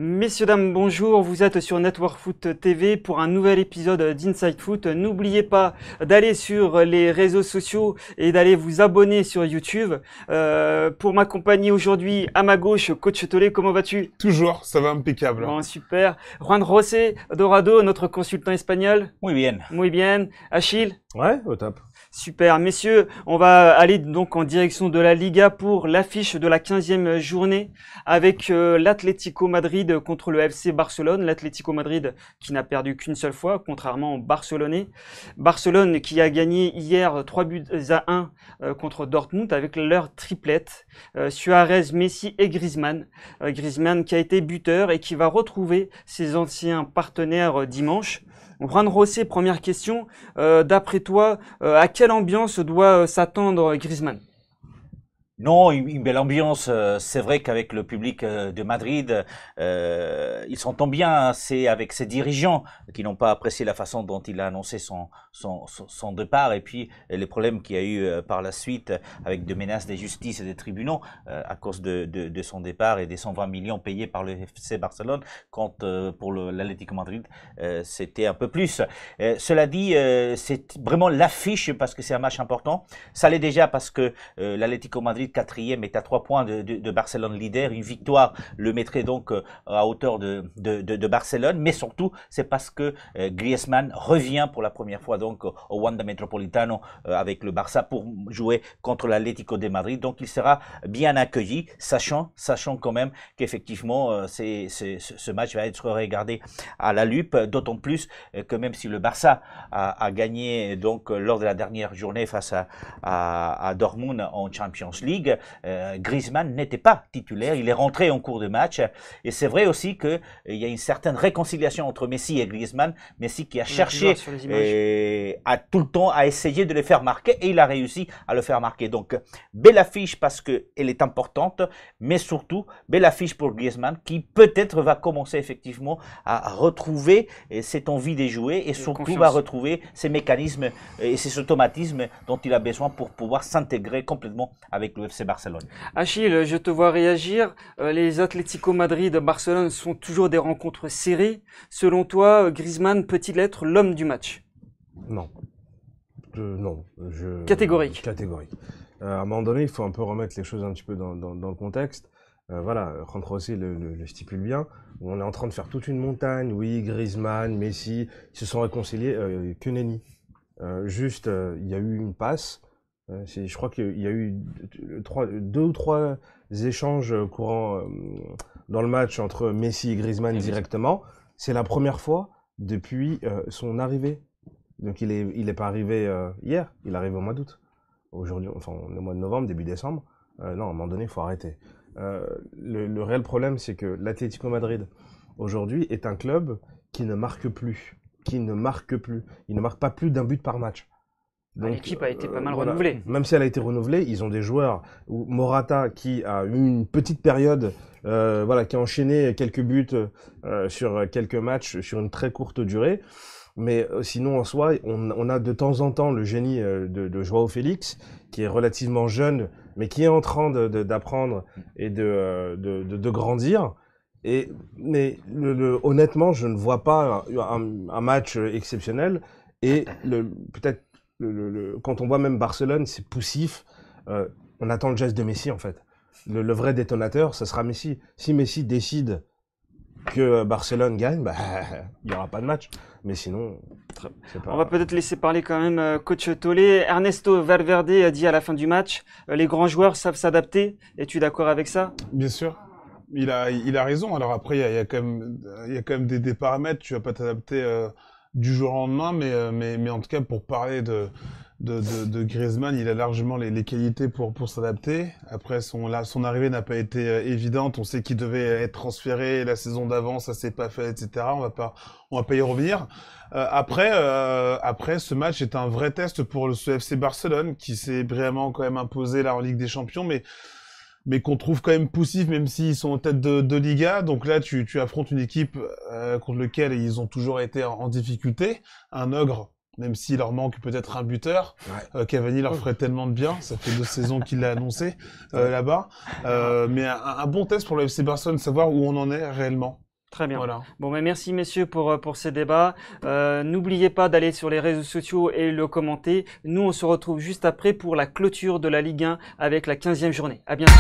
Messieurs, dames, bonjour, vous êtes sur Network Foot TV pour un nouvel épisode d'Inside Foot. N'oubliez pas d'aller sur les réseaux sociaux et d'aller vous abonner sur YouTube. Pour m'accompagner aujourd'hui, à ma gauche, Coach Tolé, comment vas-tu? Toujours, ça va impeccable. Bon, super. Juan José Dorado, notre consultant espagnol. Muy bien. Muy bien. Achille? Ouais, au top. Super. Messieurs, on va aller donc en direction de la Liga pour l'affiche de la 15e journée avec l'Atlético Madrid contre le FC Barcelone. L'Atlético Madrid qui n'a perdu qu'une seule fois, contrairement aux Barcelonais. Barcelone qui a gagné hier 3-1 contre Dortmund avec leur triplette. Suarez, Messi et Griezmann. Griezmann qui a été buteur et qui va retrouver ses anciens partenaires dimanche. Juan José, première question. D'après toi, à quelle ambiance doit s'attendre Griezmann? Non, une belle ambiance. C'est vrai qu'avec le public de Madrid, il s'entend bien. C'est avec ses dirigeants qui n'ont pas apprécié la façon dont il a annoncé son départ et puis les problèmes qu'il y a eu par la suite avec des menaces des justices et des tribunaux à cause de son départ et des 120 millions payés par le FC Barcelone quand pour l'Atlético Madrid c'était un peu plus. Cela dit, c'est vraiment l'affiche parce que c'est un match important. Ça l'est déjà parce que l'Atlético Madrid quatrième est à 3 points de Barcelone leader. Une victoire le mettrait donc à hauteur de Barcelone, mais surtout c'est parce que Griezmann revient pour la première fois donc au Wanda Metropolitano avec le Barça pour jouer contre l'Atlético de Madrid. Donc il sera bien accueilli, sachant quand même qu'effectivement ce match va être regardé à la lupe, d'autant plus que même si le Barça a gagné donc lors de la dernière journée face à Dortmund en Champions League, Griezmann n'était pas titulaire, il est rentré en cours de match et c'est vrai aussi que il y a une certaine réconciliation entre Messi et Griezmann. Messi qui a cherché à tout le temps à essayer de le faire marquer et il a réussi à le faire marquer. Donc belle affiche parce que elle est importante, mais surtout belle affiche pour Griezmann qui peut-être va commencer effectivement à retrouver cette envie de jouer et surtout va retrouver ces mécanismes et ces automatismes dont il a besoin pour pouvoir s'intégrer complètement avec le FC Barcelone. Achille, je te vois réagir. Les Atlético Madrid-Barcelone sont toujours des rencontres serrées. Selon toi, Griezmann peut-il être l'homme du match? Non. Non. Catégorique. Catégorique. À un moment donné, il faut un peu remettre les choses un petit peu dans le contexte. Voilà, Juan José le stipule bien. On est en train de faire toute une montagne. Oui, Griezmann, Messi, ils se sont réconciliés. Que nenni. Juste, il y a eu une passe. Je crois qu'il y a eu 2 ou 3 échanges courants dans le match entre Messi et Griezmann directement. C'est la première fois depuis son arrivée. Donc il est pas arrivé hier, il arrive au mois d'août. Aujourd'hui, enfin le mois de novembre, début décembre. Non, à un moment donné, il faut arrêter. Le réel problème, c'est que l'Atlético Madrid aujourd'hui est un club qui ne marque plus. Il ne marque pas plus d'un but par match. L'équipe a été pas mal renouvelée. Même si elle a été renouvelée, ils ont des joueurs. Morata qui a eu une petite période, qui a enchaîné quelques buts sur quelques matchs sur une très courte durée. Mais sinon en soi, on a de temps en temps le génie de Joao Félix qui est relativement jeune, mais qui est en train d'apprendre et de grandir. Mais honnêtement, je ne vois pas un match exceptionnel. Et peut-être quand on voit même Barcelone, c'est poussif. On attend le geste de Messi en fait. Le vrai détonateur, ce sera Messi. Si Messi décide que Barcelone gagne, il n'y aura pas de match. Mais sinon, on va peut-être laisser parler quand même Coach Tolé. Ernesto Valverde a dit à la fin du match, les grands joueurs savent s'adapter. Es-tu d'accord avec ça? Bien sûr. Il a raison. Alors après, il y a quand même des paramètres. Tu vas pas t'adapter du jour au lendemain, mais en tout cas, pour parler de Griezmann, il a largement les qualités pour s'adapter. Après, son arrivée n'a pas été évidente. On sait qu'il devait être transféré la saison d'avant, ça s'est pas fait, etc. On va pas y revenir. Après, ce match est un vrai test pour ce FC Barcelone qui s'est brillamment quand même imposé là en Ligue des Champions, mais qu'on trouve quand même poussif, même s'ils sont en tête de Liga. Donc là, tu affrontes une équipe contre laquelle ils ont toujours été en difficulté. Un ogre, même s'il leur manque peut-être un buteur. Ouais. Cavani leur ferait tellement de bien. Ça fait 2 saisons qu'il l'a annoncé là-bas. Mais un bon test pour le FC Barcelone, savoir où on en est réellement. Très bien. Voilà. Bon, mais merci messieurs pour ces débats. N'oubliez pas d'aller sur les réseaux sociaux et le commenter. Nous, on se retrouve juste après pour la clôture de la Ligue 1 avec la 15e journée. À bientôt.